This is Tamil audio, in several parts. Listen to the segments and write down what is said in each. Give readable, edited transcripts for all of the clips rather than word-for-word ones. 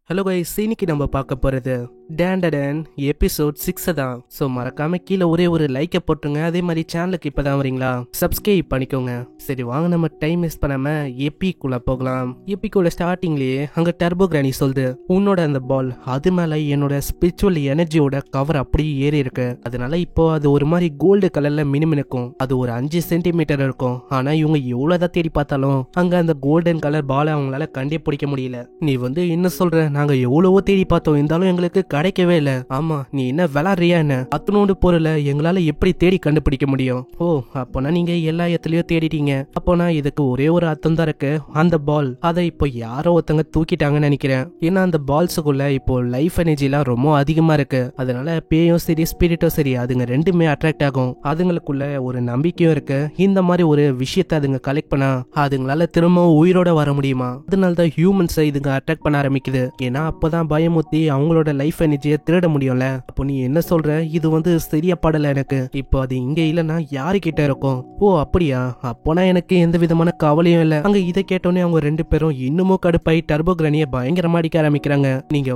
ஹலோ கைஸ், இன்னைக்கு நம்ம பார்க்க போறது டேண்டடன் எபிசோட் 6 தான். ஸோ மறக்காம கீழே ஒரே ஒரு லைக்கை போட்டுருங்க. அதே மாதிரி சேனலுக்கு இப்பதான் வரீங்களா, சப்ஸ்கிரைப் பண்ணிக்கோங்க. சரி வாங்க, நம்ம டைம் வேஸ்ட் பண்ணாம எப்பிக்குள்ள போகலாம். எப்பிக்குள்ள ஸ்டார்டிங்லயே அங்க டர்போ கிரானி சொல்லுது, உன்னோட அந்த பால் அது மேல என்னோட ஸ்பிரிச்சுவல் எனர்ஜியோட கவர் அப்படியே ஏறி இருக்கு. அதனால இப்போ அது ஒரு மாதிரி கோல்டு கலர்ல மினுமினுக்கும். அது ஒரு 5 சென்டிமீட்டர் இருக்கும். ஆனா இவங்க எவ்வளவுதான் தேடி பார்த்தாலும் அங்க அந்த கோல்டன் கலர் பாலை அவங்களால கண்டே பிடிக்க முடியல. நீ என்ன சொல்ற, நாங்க எவ்வளவோ தேடி பார்த்தோம், இருந்தாலும் எங்களுக்கு கிடைக்கவே இல்ல. ஆமா, நீ என்ன விளாடுறியா என்ன? அத்தனோண்டு பொருளை எங்களால எப்படி தேடி கண்டுபிடிக்க முடியும்? ஓ, அப்போனா நீங்க எல்லா இடத்துலயும் தேடிட்டீங்க. அப்போனா இதுக்கு ஒரே ஒரு அர்த்தம் தான் இருக்கு, அந்த பால் அதை இப்போ யாரோ ஒருத்தங்க தூக்கிட்டாங்கன்னு நினைக்கிறேன். ஏன்னா அந்த பால்ஸுக்குள்ள இப்போ லைஃப் எனர்ஜி எல்லாம் ரொம்ப அதிகமா இருக்கு. அதனால பேயும் சரி ஸ்பிரிட்டும் சரி அதுங்க ரெண்டுமே அட்ராக்ட் ஆகும். அதுங்களுக்குள்ள ஒரு நம்பிக்கையும் இருக்கு. இந்த மாதிரி ஒரு விஷயத்தை அதுங்க கலெக்ட் பண்ணா அதுங்களால திரும்ப உயிரோட வர முடியுமா? அதனாலதான் ஹியூமன்ஸை இதுங்க அட்ராக்ட் பண்ண ஆரம்பிக்குது. ஏன்னா அப்பதான் பயமுத்தி அவங்களோட லைஃப் எனர்ஜியை திருட முடியும்ல. அப்போ நீ என்ன சொல்ற, இது சரியா படல எனக்கு. இப்போ அது இங்க இல்லைன்னா யாரு கிட்ட இருக்கும்? ஓ அப்படியா, அப்போனா எனக்கு எந்த விதமான கவலையும் இல்ல. அங்க இதை கேட்டோன்னே அவங்க ரெண்டு பேரும் இன்னமும் கடுப்பாய் டர்போ கிரானியை பயங்கரமா அடிக்க ஆரம்பிக்கிறாங்க. நீங்க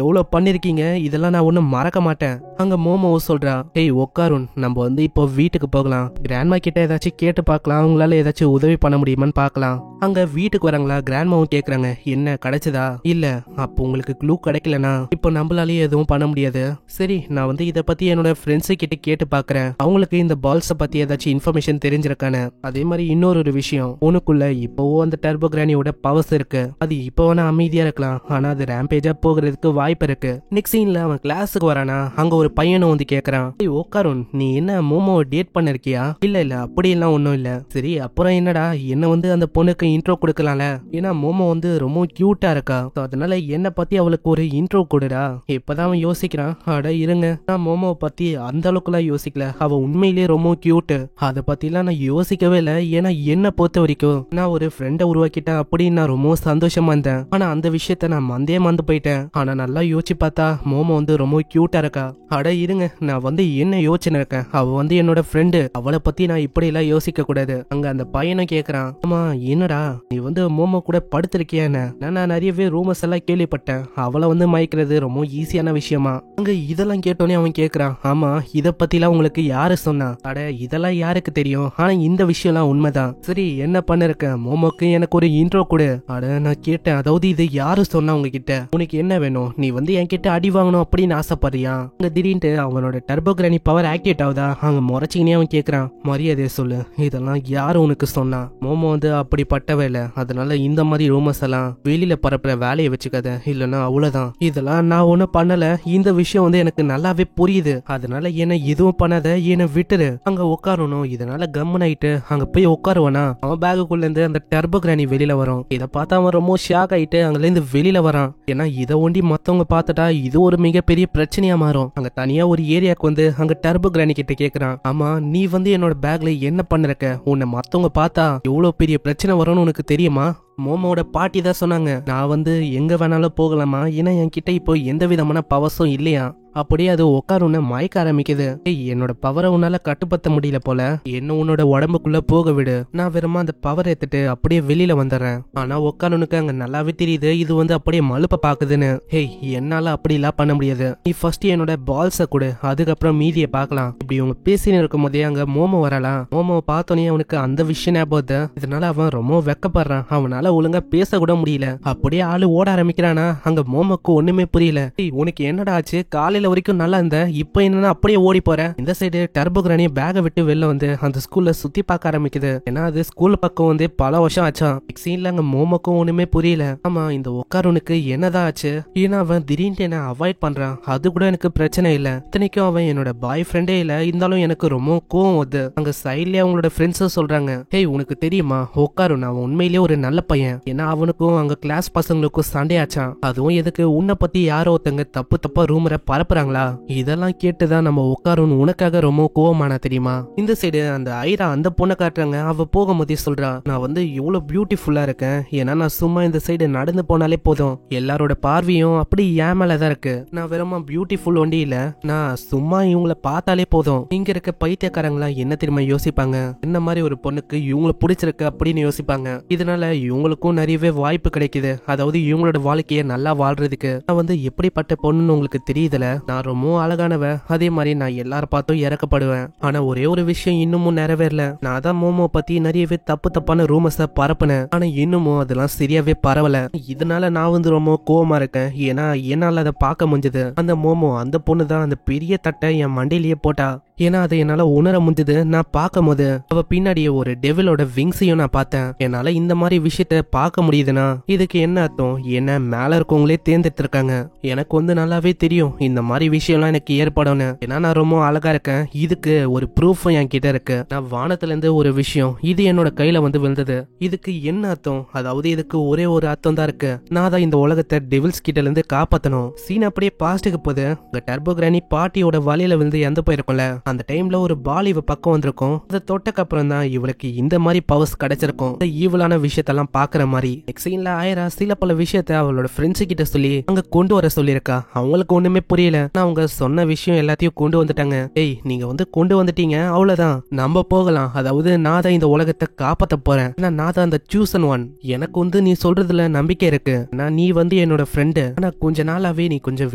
எவ்வளவு பண்ணிருக்கீங்க, இதெல்லாம் நான் ஒன்னும் மறக்க மாட்டேன். அங்க மோமோ சொல்றா, ஏய் உட்காருன், நம்ம இப்போ வீட்டுக்கு போகலாம். கிராண்ட்மா கிட்ட ஏதாச்சும் கேட்டு பார்க்கலாம், அவங்களால ஏதாச்சும் உதவி பண்ண முடியுமான்னு பார்க்கலாம். அங்க வீட்டுக்கு வராங்களா, கிராண்ட்மாவும் கேக்குறாங்க, என்ன கிடைச்சதா? இல்ல. அப்போ உங்களுக்கு க்ளூ கிடைக்கலனா இப்போ நம்மளாலேயே எதுவும் பண்ண முடியாது. சரி, நான் இத பத்தி என்னோட ஃப்ரெண்ட்ஸ் கிட்ட கேட்டு பாக்குறேன், அவங்களுக்கு இந்த பால்ஸ பத்தி ஏதாச்சும் இன்ஃபர்மேஷன் தெரிஞ்சிருக்கானு. அதே மாதிரி இன்னொரு விஷயம், உனக்குள்ள இப்போவோ அந்த டர்போ கிரானியோட பவர்ஸ் இருக்கு. அது இப்போ வேணா அமைதியா இருக்கலாம், ஆனா அது ரேம்பேஜா போகிறதுக்கு வாய்ப்பு இருக்கு. நெக்ஸ்ட் சீன்ல அவன் கிளாஸுக்கு வரானா, அங்க ஒரு பையனும் கேக்குறான், ஏய் ஓக்காருன், நீ என்ன மோமோவை டேட் பண்ணிருக்கியா? இல்ல இல்ல, அப்படி எல்லாம் ஒண்ணும் இல்ல. சரி அப்புறம் என்னடா, என்ன அந்த பொண்ணுக்கு இன்ட்ரோ கொடுக்கலாம்ல, ஏன்னா மோமோ ரொம்ப கியூட்டா இருக்கா. அதனால என்ன பத்தி அவளுக்கு ஒரு இன்ட்ரோ கொடுடா. இப்பதான் அவன் யோசிக்கிறான், அட இருங்க, நான் மோமோவை பத்தி அந்த அளவுக்குலாம் யோசிக்கல, அவ உண்மையிலேயே ரொம்ப கியூட். அதை பத்தி எல்லாம் நான் யோசிக்கவே இல்லை. ஏன்னா என்ன பொறுத்த வரைக்கும் நான் ஒரு ஃப்ரெண்டை உருவாக்கிட்டேன் அப்படின்னு நான் ரொம்ப சந்தோஷமா இருந்தேன். ஆனா அந்த விஷயத்த நான் மறந்து போயிட்டேன். ஆனா நல்லா யோசிச்சு பார்த்தா மோமோ ரொம்ப கியூட்டா இருக்கா. அட இருங்க, நான் என்ன யோசனை இருக்கேன், அவ என்னோட ஃப்ரெண்டு, அவளை பத்தி நான் இப்படி எல்லாம் யோசிக்க கூடாது. அங்க அந்த பையனும் கேக்குறான், ஆமா என்னடா நீ மோமோ கூட படுத்திருக்கியா? நான் நிறையவே ரூமர்ஸ் எல்லாம் கேள்விப்பட்டேன், அவளை மயக்கிறது ரொம்ப ஈஸியான விஷயமா? அங்க இதெல்லாம் கேட்டோன்னே அவன் கேக்குறான், ஆமா இத பத்தி எல்லாம் உங்களுக்கு யாரு சொன்னா? அட இதெல்லாம் யாருக்கு தெரியும், ஆனா இந்த விஷயம் எல்லாம் உண்மைதான். சரி என்ன பண்ணிருக்க, மோமோக்கு எனக்கு ஒரு இன்ட்ரோ கொடு. அட நான் கேட்டேன், அதாவது இது யாரு சொன்னா உங்ககிட்ட? உனக்கு என்ன வேணும்? நீ என்கிட்ட அடி வாங்கணும் அப்படின்னு ஆசைப்படுறியா? அங்க திடீர்னு அவனோட டர்போ கிரானி பவர் ஆக்டிவேட் ஆகுதா? அங்க முறைச்சிங்கனே அவன் கேக்குறான், மரியாதையை சொல்லு, இதெல்லாம் யாரு உனக்கு சொன்னா? மோமோ அப்படிப்பட்டவே இல்ல. அதனால இந்த மாதிரி ரூமர்ஸ் எல்லாம் வெளியில பரப்புற வேலையை வச்சுக்காத, இல்லன்னா அவ்வளவுதான். இதெல்லாம் நான் ஒண்ணும் பண்ணல, இந்த விஷயம் எனக்கு நல்லாவே புரியுது. அதனால என்ன எதுவும் பண்ணாத, என்ன விட்டுரு. அங்க உட்காரணும். இதனால கம்மன் ஆயிட்டு அங்க போய் உட்காருவானா, அவன் பேகுக்குள்ள இருந்து அந்த டர்போ கிரானி வெளியில வரும். இதை பார்த்தா அவன் ரொம்ப ஷாக் ஆயிட்டு அங்கல இருந்து வெளியில வரான். ஏன்னா இதை ஒண்டி மத்தவங்க பார்த்துட்டா இது ஒரு மிகப்பெரிய பிரச்சனையா மாறும். அங்க தனியா ஒரு ஏரியாக்கு அங்க டர்போ கிரானி கிட்ட கேக்குறான், ஆமா நீ என்னோட பேக்ல என்ன பண்ணிருக்க? உன்னை மத்தவங்க பார்த்தா எவ்வளவு பெரிய பிரச்சனை வரும்னு உனக்கு தெரியுமா? மோமோட பாட்டி தான் சொன்னாங்க, நான் எங்க வேணாலும் போகலாமா, ஏன்னா என்கிட்ட இப்போ எந்த விதமான பவர்ஸும் இல்லையா. அப்படியே அது உட்காருன்னு மயக்க ஆரம்பிக்குது. என்னோட பவரை உன்னால கட்டுப்படுத்த முடியல போல, என்ன உன்னோட உடம்புக்குள்ள போக விடு, நான் வெறுமா அந்த பவர் எடுத்துட்டு அப்படியே வெளியில வந்துடுறேன். ஆனா உட்காருனுக்கு அங்க நல்லாவே தெரியுது இது அப்படியே மலுப்ப பாக்குதுன்னு. ஹேய், என்னால அப்படி எல்லாம் பண்ண முடியாது, நீ ஃபர்ஸ்ட் என்னோட பால்ஸ கொடு, அதுக்கப்புறம் மீதியை பார்க்கலாம். இப்படி இவங்க பேசின்னு இருக்கும் போதே அங்க மோமோ வரலாம். மோமோவை பார்த்தோன்னே அவனுக்கு அந்த விஷயம் ஞாபகம். இதனால அவன் ரொம்ப வெக்கப்படுறான், அவனால ஒழுங்கா பேச கூட முடியல. அப்படியே ஆளு ஓட ஆரம்பிக்கிறானா. அங்க மோமோக்கு ஒண்ணுமே புரியல. உனக்கு என்னடா ஆச்சு, காலையில வரைக்கும் நல்லா இருந்த, இப்ப என்னன்னா அப்படியே ஓடி போற? இந்த சைடு டர்போ கிரானி பேக விட்டு வெளில அந்த ஸ்கூல்ல சுத்தி பார்க்க ஆரம்பிக்குது. ஏன்னா அது ஸ்கூல் பக்கம் பல வருஷம் ஆச்சான். சீன்ல அங்க மோமோக்கும் ஒண்ணுமே புரியல. ஆமா இந்த உட்காருனுக்கு என்னதான் ஆச்சு? ஏன்னா அவன் திடீர்னு என்ன அவாய்ட் பண்றான், அது கூட எனக்கு பிரச்சனை இல்ல. இத்தனைக்கும் அவன் என்னோட பாய் ஃப்ரெண்டே இல்ல, இருந்தாலும் எனக்கு ரொம்ப கோவம் வருது. அங்க சைட்லயே அவங்களோட ஃப்ரெண்ட்ஸும் சொல்றாங்க, ஹேய் உனக்கு தெரியுமா உட்காருன் அவன் உண்மையிலேயே ஒரு நல்ல பையன். ஏன்னா அவனுக்கும் அங்க கிளாஸ் பசங்களுக்கும் சண்டை ஆச்சான். அதுவும் எதுக்கு, உன்னை பத்தி யாரோ ஒருத்தங்க தப்பா ரூமரை பரப்புறாங்களா? இதெல்லாம் கேட்டுதான் நம்ம உட்காருன்னு உனக்காக ரொம்ப கோவமானா தெரியுமா? இந்த சைடு அந்த ஐரா அந்த பொண்ணை காட்டுறாங்க. அவ போகும்போதே சொல்றா, நான் இவ்வளவு பியூட்டிஃபுல்லா இருக்கேன், ஏன்னா நான் சும்மா இந்த சைடு நடந்து போனாலே போதும், எல்லாரோட பார்வையும் அப்படி ஏன் மேலதான் இருக்கு. நான் வெறுமா பியூட்டிஃபுல் ஒண்டி இல்ல, நான் சும்மா இவங்களை பார்த்தாலே போதும். இங்க இருக்க பைத்தியக்காரங்களா என்ன தெரியுமா யோசிப்பாங்க, இந்த மாதிரி ஒரு பொண்ணுக்கு இவங்களை பிடிச்சிருக்கு அப்படின்னு யோசிப்பாங்க. இதனால இவங்க அவங்களுக்கும் நிறையவே வாய்ப்பு கிடைக்குது. அதாவது இவங்களோட வாழ்க்கையை நல்லா வாழ்றதுக்கு. நான் வந்து எப்படிப்பட்ட பொண்ணுன்னு உங்களுக்கு தெரியுதுல. நான் ரொம்ப அழகானவ, அதே மாதிரி நான் எல்லாரும் பார்த்தும் இறக்கப்படுவேன். ஆனா ஒரே ஒரு விஷயம் இன்னமும் நிறைவேறல. நான் தான் மோமோ பத்தி நிறையவே தப்பான ரூமர்ஸ பரப்புனேன். ஆனா இன்னமும் அதெல்லாம் சரியாவே பரவல. இதனால நான் வந்து ரொம்ப கோவமா இருக்கேன். ஏன்னா என்னால அதை பார்க்க முடிஞ்சது. அந்த மோமோ அந்த பொண்ணு தான் அந்த பெரிய தட்டை என் மண்டையிலேயே போட்டா. ஏன்னா அதை என்னால உணர முடிஞ்சது. நான் பார்க்கும் போது அவ பின்னாடியே ஒரு டெவிலோட விங்ஸையும் நான் பார்த்தேன். என்னால இந்த மாதிரி விஷயத்த பார்க்க முடியுதுன்னா இதுக்கு என்ன அர்த்தம்? என்ன மேல இருக்கவங்களே தேர்ந்தெடுத்திருக்காங்க. எனக்கு வந்து நல்லாவே தெரியும் இந்த மாதிரி விஷயம்லாம் எனக்கு ஏற்படும்னு. ஏன்னா நான் ரொம்ப அழகா இருக்கேன். இதுக்கு ஒரு ப்ரூஃபும் என் கிட்ட இருக்கு. நான் வானத்துல இருந்து ஒரு விஷயம் இது என்னோட கையில வந்து விழுந்தது. இதுக்கு என்ன அர்த்தம்? அதாவது இதுக்கு ஒரே ஒரு அர்த்தம் தான் இருக்கு. நான் தான் இந்த உலகத்தை டெவில்ஸ் கிட்ட இருந்து காப்பாத்தணும். சீன் அப்படியே பாஸ்டுக்கு போது டர்போ கிரானி பாட்டியோட வலையில விழுந்து இறந்து போயிருக்கும்ல. அந்த டைம்ல ஒரு பால் இவ பக்கம் வந்திருக்கும். அதை தொட்டக்கு அப்புறம் தான் இவளுக்கு இந்த மாதிரி பவர்ஸ் கிடைச்சிருக்கும். இந்த ஈவலான விஷயத்தெல்லாம் பாக்குற மாதிரி. நெக்ஸ்ட் சீன்ல ஆயிரா சில பல விஷயத்த அவளோட ஃப்ரெண்ட்ஸ் கிட்ட சொல்லி அங்க கொண்டு வர சொல்லியிருக்கா. அவங்களுக்கு ஒண்ணுமே புரியல. நான் அவங்க சொன்ன விஷயம் எல்லாத்தையும் கொண்டு வந்துட்டாங்க. ஏய் நீங்க வந்து கொண்டு வந்துட்டீங்க, அவ்வளவுதான், நம்ம போகலாம். அதாவது நான் தான் இந்த உலகத்தை காப்பாத்த போறேன். நான் தான் அந்த சூசன் ஒன். எனக்கு வந்து நீ சொல்றதுல நம்பிக்கை இருக்கு. நீ வந்து என்னோட ஃப்ரெண்டு. ஆனா கொஞ்ச நாளாவே நீ கொஞ்சம்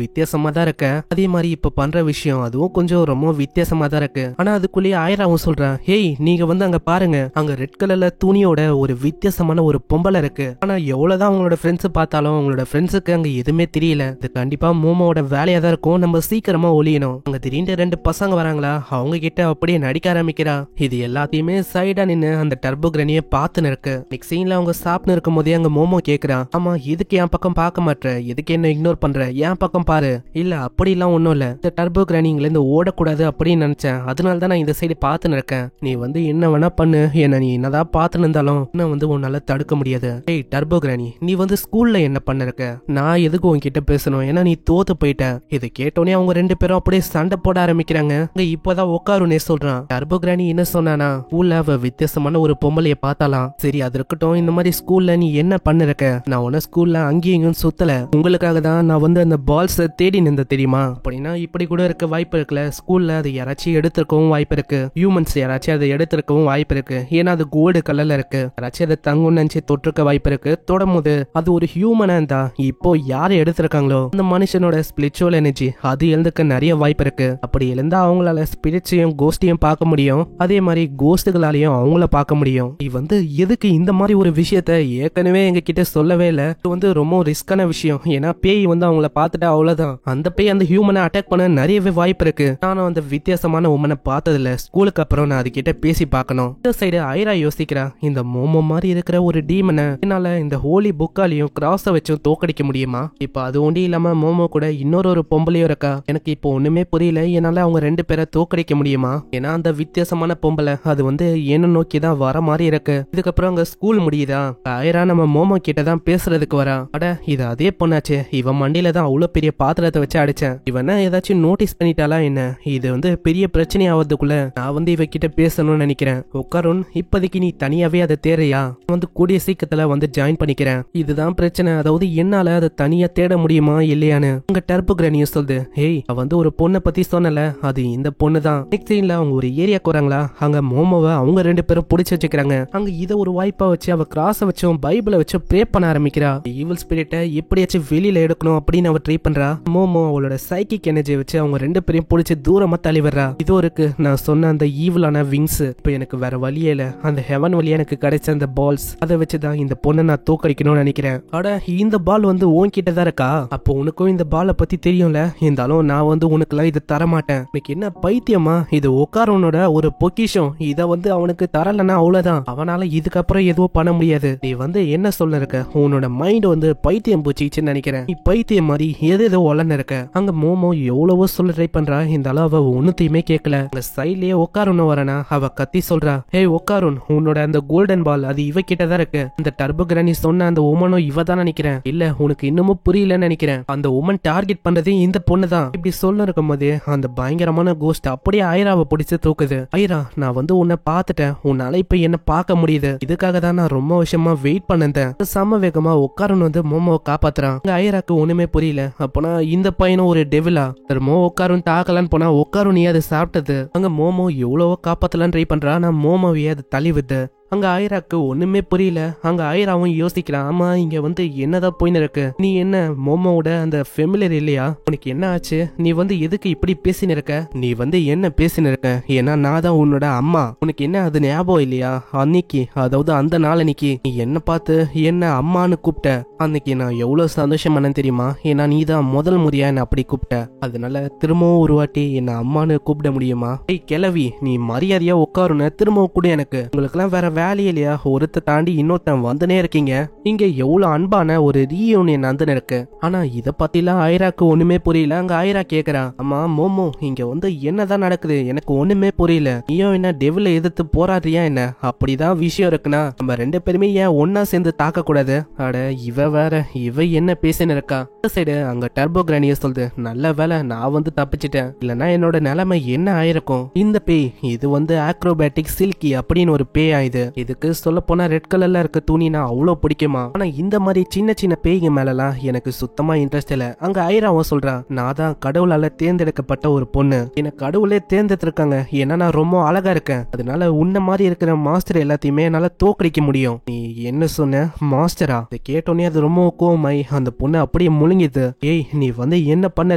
வித்தியாசமா தான் இருக்க. அதே மாதிரி இப்ப பண்ற விஷயம் அதுவும் கொஞ்சம் ரொம்ப வித்தியாசமா தான் இருக்கு. ஆனா அதுக்குள்ளேயே ஆயிராவும் சொல்றான், ஹேய் நீங்க வந்து அங்க பாருங்க, அங்க ரெட் கலர்ல துணியோட ஒரு வித்தியாசமான ஒரு பொம்பளை இருக்கு. ஆனா எவ்வளவுதான் அவங்களோட ஃப்ரெண்ட்ஸ் பார்த்தாலும் அவங்களோட ஃப்ரெண்ட்ஸுக்கு அங்க எதுவுமே தெரியல. இது கண்டிப்பா மோமோட வேலையா தான் இருக்கும். நம்ம சீக்கிரமா ஒளியணும். அங்க திடீர்னு 2 பசங்க வராங்களா, அவங்க கிட்ட அப்படியே நடிக்க ஆரம்பிக்கிறா. இது எல்லாத்தையுமே சைடா நின்னு அந்த டர்போ கிரானிய பாத்துன்னு இருக்கு. நெக்ஸ்ட் சீன்ல அவங்க சாப்பிட்டு இருக்கும் போதே அங்க மோமோ கேக்குறான், ஆமா எதுக்கு என் பக்கம் பார்க்க மாட்டேற, எதுக்கு என்ன இக்னோர் பண்ற, என் பக்கம் பாரு. இல்ல அப்படி எல்லாம் ஒண்ணும் இல்ல, இந்த டர்போ கிரானிங்ல இருந்து ஓடக்கூடாது அப்படின்னு நினைச்சேன். அதனால தான் நான் இந்த சைடு பாத்துன்னு இருக்கேன். நீ வந்து என்ன வேணா பண்ணு, என்ன நீ என்னதான் பாத்துன்னு இருந்தாலும் என்ன வந்து உன்னால தடுக்க முடியாது. ஏய் டர்போ கிரானி, நீ வந்து ஸ்கூல்ல என்ன பண்ணிருக்க? நான் எதுக்கு உன்கிட்ட பேசணும்? ஏன்னா நீ தோத்து போயிட்ட. இது கேட்டோன்னே அவங்க 2 பேரும் அப்படியே சண்டை போட ஆரம்பிக்கிறாங்க. அங்க இப்பதான் உட்காருனே சொல்றான். டர்போ கிரானி என்ன சொன்னானா, ஸ்கூல்ல அவ வித்தியாசமான ஒரு பொம்பளைய பார்த்தாலாம். சரி அது இருக்கட்டும், இந்த மாதிரி ஸ்கூல்ல நீ என்ன பண்ணிருக்க? நான் உன்ன ஸ்கூல்ல அங்கேயும் இங்கேயும் சுத்தல, உங்களுக்காக தான் நான் வந்து அந்த பால்ஸ் தேடி நின்ற தெரியுமா? அப்படின்னா இப்படி கூட இருக்க வாய்ப்பு இருக்குல்ல. ஸ்கூல்ல அது யாராச்சும் எடுத்திருக்கவும் வாய்ப்பு இருக்கு. ஹியூமன்ஸ் யாராச்சும் அதை எடுத்திருக்கவும் வாய்ப்பு இருக்கு. ஏன்னா அது கோல்டு கலர்ல இருக்கு. யாராச்சும் அதை தங்கும் நினைச்சு தொற்றுக்க வாய்ப்பு இருக்கு. தொடமுது அது ஒரு ஹியூமனா இருந்தா இப்போ யாரு எடுத்திருக்காங்களோ அந்த மனுஷனோட ஸ்பிரிச்சுவல் எனர்ஜி அது எழுந்துக்க நிறைய வாய்ப்பு இருக்கு. அப்படி எழுந்தா அவங்களால ஸ்பிரிட்ஸையும் கோஸ்டையும் பார்க்க முடியும். அதே மாதிரி கோஸ்டுகளாலையும் அவங்கள பார்க்க முடியும். இது வந்து எதுக்கு இந்த மாதிரி ஒரு விஷயத்த ஏற்கனவே எங்க கிட்ட சொல்லவே இல்ல. இது வந்து ரொம்ப ரிஸ்கான விஷயம். ஏன்னா பேய் வந்து அவங்கள பார்த்துட்டா அவ்வளவுதான். அந்த பேய் அந்த ஹியூமனை அட்டாக் பண்ண நிறையவே வாய்ப்பு இருக்கு. நானும் அந்த வித்தியாசமான உமனை பார்த்ததில்ல. ஸ்கூலுக்கு அப்புறம் நான் அதுகிட்ட பேசி பார்க்கணும். இந்த சைடு ஐரா யோசிக்கிறா, இந்த மோமோ மாதிரி இருக்கிற ஒரு டீமனை என்னால இந்த ஹோலி புக்காலையும் கிராஸ வச்சும் தோக்கடிக்க முடியுமா? இப்ப அது ஒண்டி இல்லாம மோமோ கூட இன்னொரு பொம்பளையும் இருக்கா. எனக்கு இப்போ ஒண்ணுமே புரியல. என்னால அவங்க 2 பேரை தோக்கடிக்க முடியுமா? ஏன்னா அந்த வித்தியாசமான பொம்பளை அது வந்து என்ன நோக்கி தான் வர மாதிரி இருக்கு. இதுக்கப்புறம் அங்க ஸ்கூல் முடியுதா, ஐரா நம்ம மோமோ கிட்ட தான் பேசுறதுக்கு வரா. அட இது அதே பொண்ணாச்சே, இவன் மண்டியில தான் அவ்வளவு பெரிய பாத்திரத்தை வச்சு அடிச்சேன். இவனா ஏதாச்சும் நோட்டீஸ் பண்ணிட்டாலா என்ன? இது வந்து பெரிய பிரச்சனை ஆவதுக்குள்ள நான் வந்து இவகிட்ட பேசணும்னு நினைக்கிறேன். உட்காருன், இப்போதைக்கு நீ தனியாவே அதை தேறையா? வந்து கூடிய சீக்கிரத்துல வந்து ஜாயின் பண்ணிக்கிறேன். இதுதான் பிரச்சனை. அதாவது என்னால அதை தனியா தேட முடியுமா இல்லையான்னு உங்க டர்போ கிரானியும் சொல்லுது. ஹேய் வந்து ஒரு பொண்ணை பத்தி சொன்னல, அது இந்த பொண்ணு தான். நெக்ஸ்ட் சீன்ல அவங்க ஒரு ஏரியாக்கு வராங்களா. அங்க மோமோவை அவங்க 2 பேரும் பிடிச்சு வச்சுக்கிறாங்க. அங்க இதை ஒரு வாய்ப்பா வச்சு அவ கிராஸ வச்சும் பைபிளை வச்சு ப்ரே பண்ண ஆரம்பிக்கிறா. ஈவில் ஸ்பிரிட்டை எப்படியாச்சும் வெளியில எடுக்கணும் அப்படின்னு அவ ட்ரை பண்றா. மோமோ அவளோட சைக்கிக் எனர்ஜியை வச்சு அவங்க 2 பேரையும் பிடிச்சி தூரமா தள்ளி வர்றா. இதோ இருக்கு நான் சொன்ன அந்த ஈவிலான விங்ஸ். இப்ப எனக்கு வேற வழியே இல்ல. அந்த ஹெவன் வழியா எனக்கு கிடைச்ச அந்த பால்ஸ் அதை வச்சுதான் இந்த பொண்ணை நான் தோக்கடிக்கணும்னு நினைக்கிறேன். அட இந்த பால் வந்து உன்கிட்ட தான் இருக்கா? அப்போ உனக்கும் இந்த பாலை பத்தி தெரியும்ல. இருந்தாலும் நான் வந்து உனக்குலாம் இதை தரமாட்டேன். எனக்கு என்ன பைத்தியமா? இது உட்காரனோட ஒரு பொக்கிஷம். இதை வந்து அவனுக்கு தரலன்னா அவ்வளவுதான். அவனால இதுக்கப்புறம் எதுவும் பண்ண முடியாது. நீ வந்து என்ன சொல்ல இருக்க? உன்னோட மைண்ட் வந்து பைத்தியம் பூச்சிச்சுன்னு நினைக்கிறேன். நீ பைத்தியம் மாதிரி ஏதோ ஒலன்னு இருக்க. அங்க மோமோ எவ்வளவோ சொல்ல ட்ரை பண்றா. இருந்தாலும் அவ ஒன்னுத்தையுமே கேட்கல. அங்க சைட்லயே உட்காருன்னு வரனா அவ கத்தி சொல்றா, ஏய் உட்காருன், உன்னோட அந்த கோல்டன் பால் அது இவ கிட்டதான் இருக்கு. இந்த டர்போ கிரானி சொன்ன அந்த உமனும் இவ தான் நினைக்கிறேன். இல்ல உனக்கு இன்னமும் புரியலன்னு நினைக்கிறேன். அந்த உமன் டார்கெட் பண்றதே இந்த பொண்ணு தான். இப்படி சொல்ல இருக்கும் போது அந்த பயங்கரமான கோஸ்ட் அப்படியே ஐராவை பிடிச்சு தூக்குது. ஐரா நான் வந்து உன்னை பார்த்துட்டேன். உன்னால இப்ப என்ன பார்க்க முடியுது. இதுக்காக தான் நான் ரொம்ப வருஷமா வெயிட் பண்ணேன். சம வேகமா உட்காருன்னு வந்து மோமோவை காப்பாத்துறான். ஐராக்கு ஒண்ணுமே புரியல. அப்பனா இந்த பையனும் ஒரு டெவிலா? மோ உட்காரும் தாக்கலான்னு போனா உட்காரும் நீ அதை சாப்பிட்டது. அங்க மோமோ எவ்வளவோ காப்பாத்தலான்னு ட்ரை பண்றா. நான் மோமோவையே அதை தள்ளி விட்டு அங்க ஆயிராக்கு ஒண்ணுமே புரியல. அங்க ஆயிராவும் யோசிக்கிறான், ஆமா இங்க வந்து என்னதான் போயின்னு இருக்கு, நீ என்ன மோமோவோட அந்த ஃபெமிலியர் இல்லையா, உனக்கு என்ன ஆச்சு, நீ வந்து எதுக்கு இப்படி பேசின்னு இருக்க, நீ வந்து என்ன பேசின்னு இருக்க, ஏன்னா நான் தான் உன்னோட அம்மா, உனக்கு என்ன அது ஞாபகம் இல்லையா, அன்னைக்கு அதாவது அந்த நாளன்னைக்கு நீ என்ன பார்த்து என்ன அம்மான்னு கூப்பிட்ட, அன்னைக்கு நான் எவ்வளவு சந்தோஷமானு தெரியுமா, ஏன்னா நீ தான் முதல் முறையா என்ன அப்படி கூப்பிட்ட, அதனால திரும்பவும் ஒரு வாட்டி என்ன அம்மானு கூப்பிட முடியுமா, ஏய் கிளவி நீ மரியாதையா உட்காருன்னு திரும்பவும் கூட, எனக்கு உங்களுக்குலாம் வேற வேலையே இல்லையா, ஒருத்த தாண்டி இன்னொருத்தன் வந்துனே இருக்கீங்க, இங்க எவ்வளவு அன்பான ஒரு ரீயூனியன் நடந்துன்னு இருக்கு. ஆனா இத பத்திலாம் ஐராக்கு ஒண்ணுமே புரியல. அங்க ஐரா கேக்குறா, அம்மா மோமோ இங்க வந்து என்னதான் நடக்குது எனக்கு ஒண்ணுமே புரியல, நீயும் என்ன டெவில எதிர்த்து போராடுறியா என்ன, அப்படிதான் விஷயம் இருக்குன்னா நம்ம ரெண்டு பேருமே ஏன் ஒன்னா சேர்ந்து தாக்க கூடாது, அட இவ வேற, இவ என்ன பேசின்னு இருக்கா. சைடு அங்க டர்போ கிரானிய சொல்லுது, நல்ல வேலை நான் வந்து தப்பிச்சிட்டேன், இல்லனா என்னோட நிலைமை என்ன ஆயிருக்கும், இந்த பேய் இது வந்து ஆக்ரோபேட்டிக் சில்கி அப்படின்னு ஒரு பேய் ஆயுது, இதுக்கு சொல்ல போனா ரெட் கலர்ல இருக்க துணினா அவ்வளவு பிடிக்குமா, ஆனா இந்த மாதிரி சின்ன சின்ன பேய்ங்க மேலலாம் எனக்கு சுத்தமா இன்ட்ரெஸ்ட் இல்ல. அங்க ஐராவும் சொல்றா, நான் தான் கடவுளால தேர்ந்தெடுக்கப்பட்ட ஒரு பொண்ணு, எனக்கு கடவுளே தேர்ந்தெடுத்திருக்காங்க, ஏன்னா நான் ரொம்ப அழகா இருக்கேன், அதனால உன்ன மாதிரி இருக்கிற மாஸ்டர் எல்லாத்தையுமே என்னால தோக்கடிக்க முடியும். நீ என்ன சொன்ன மாஸ்டரா, இதை கேட்டோன்னே அது ரொம்ப கோவமாய் அந்த பொண்ணு அப்படியே முழுங்கிது. ஏய் நீ வந்து என்ன பண்ண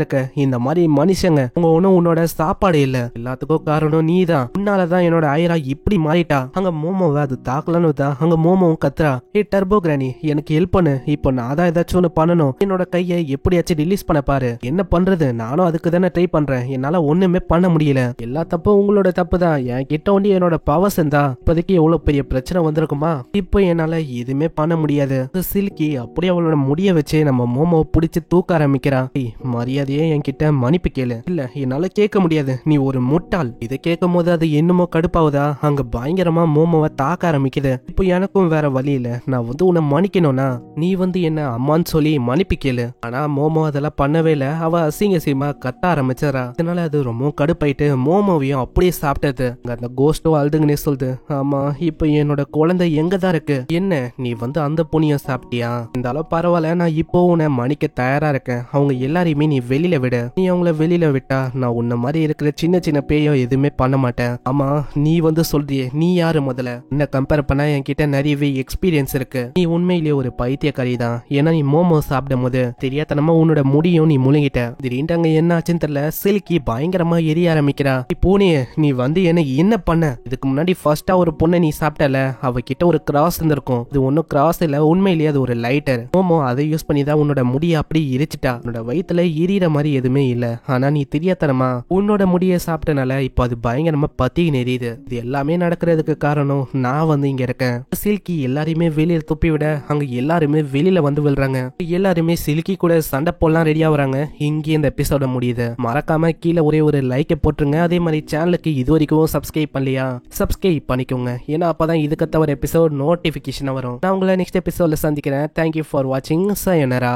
இருக்க, இந்த மாதிரி மனுஷங்க உங்க ஒண்ணும் உன்னோட சாப்பாடு இல்ல, எல்லாத்துக்கும் காரணம் நீதான், உன்னாலதான் என்னோட ஐரா இப்படி மாறிட்டா. அங்க மோமோவை அது தாக்கலன்னு தான் அங்க மோமோவும் கத்துறா, ஏ டர்போ கிரானி எனக்கு ஹெல்ப் பண்ணு, இப்போ நான் தான் ஏதாச்சும் ஒண்ணு பண்ணணும், என்னோட கையை எப்படியாச்சும் ரிலீஸ் பண்ண பாரு, என்ன பண்றது நானும் அதுக்கு தானே ட்ரை பண்றேன், என்னால ஒண்ணுமே பண்ண முடியல, எல்லா தப்பும் உங்களோட தப்பு தான், என் கிட்ட ஒண்டி என்னோட பவர்ஸ் இருந்தா இப்போதைக்கு எவ்வளவு பெரிய பிரச்சனை வந்திருக்குமா, இப்போ என்னால எதுவுமே பண்ண முடியாது. சில்கி அப்படியே அவளோட முடிய வச்சு நம்ம மோமோ பிடிச்சு தூக்க ஆரம்பிக்கிறா. மரியாதையே என்கிட்ட மன்னிப்பு கேளு, இல்ல என்னால கேட்க முடியாது, நீ ஒரு முட்டாள். இதை கேட்கும் போது அது என்னமோ கடுப்பாவுதா, அங்க பயங்கரமா மோமோவை தாக்க ஆரம்பிக்குது. இப்போ எனக்கும் வேற வழி இல்ல, நான் வந்து உன்னை மன்னிக்கணும்னா நீ வந்து என்ன அம்மான்னு சொல்லி மன்னிப்பு கேளு. ஆனா மோமோ அதெல்லாம் பண்ணவே இல்ல, அவ அசிங்கமா கத்த ஆரம்பிச்சறா. அதனால அது ரொம்ப கடுப்பாயிட்டு மோமோவையும் அப்படியே சாப்பிட்டது. அந்த கோஸ்டோ அழுதுங்கன்னே சொல்லுது, ஆமா இப்போ என்னோட குழந்தை எங்கதான் இருக்கு, என்ன நீ வந்து அந்த பொண்ணியும் சாப்பிட்டியா, இருந்தாலும் பரவாயில்ல, நான் இப்போ உன்னை மன்னிக்க தயாரா இருக்கேன், அவங்க எல்லாரையுமே நீ வெளியில விடு, நீ அவங்கள வெளியில விட்டா நான் உன்ன மாதிரி இருக்கிற சின்ன சின்ன பேயோ எதுவுமே பண்ண மாட்டேன். ஆமா நீ வந்து சொல்றியே நீ யாரு, முதல்ல என்ன கம்பேர் பண்ணா என்கிட்ட நிறையவே எக்ஸ்பீரியன்ஸ் இருக்கு, நீ உண்மையிலேயே ஒரு பைத்தியக்காரி தான், ஏன்னா நீ மோமோ சாப்பிடும் போது தெரியாதனமா உன்னோட முடியும் நீ முழுங்கிட்ட, திடீர்னு அங்க என்ன ஆச்சுன்னு தெரியல, சில்கி பயங்கரமா எரிய ஆரம்பிக்கிறா. பூனே நீ வந்து என்ன பண்ண, இதுக்கு முன்னாடி ஃபர்ஸ்டா ஒரு பொண்ணை நீ சாப்பிட்டல, அவகிட்ட ஒரு கிராஸ் இருந்திருக்கும், இது ஒன்னும் கிராஸ் இல்ல, உண்மையிலேயே அது ஒரு லைட்டர், மோமோ அதை யூஸ் பண்ணி தான் உன்னோட முடிய அப்படி எரிச்சிட்டா, உன்னோட வயித்துல எரியற மாதிரி எதுவுமே இல்ல, ஆனா நீ தெரியாதனமா உன்னோட முடிய சாப்பிட்டனால இப்போ அது பயங்கரமா பத்தி நெறியுது, இது எல்லாமே நடக்கிறதுக்கு காரணம் நான் வந்து இங்க இருக்கேன். சில்கி எல்லாரையுமே வெளியில துப்பி விட அங்க எல்லாருமே வெளியில வந்து விழுறாங்க, எல்லாருமே சில்கி கூட சண்டை போடலாம் ரெடியா வராங்க. இங்கே இந்த எபிசோட முடியுது. மறக்காம கீழே ஒரே ஒரு லைக்கை போட்டுருங்க, அதே மாதிரி சேனலுக்கு இது வரைக்கும் சப்ஸ்கிரைப் பண்ணலையா சப்ஸ்கிரைப் பண்ணிக்கோங்க, ஏன்னா அப்பதான் இதுக்கு தவிர எபிசோட் நோட்டிபிகேஷன் வரும். நான் உங்களை நெக்ஸ்ட் எபிசோட்ல சந்திக்கிறேன். தேங்க்யூ ஃபார் வாட்சிங். சயனரா.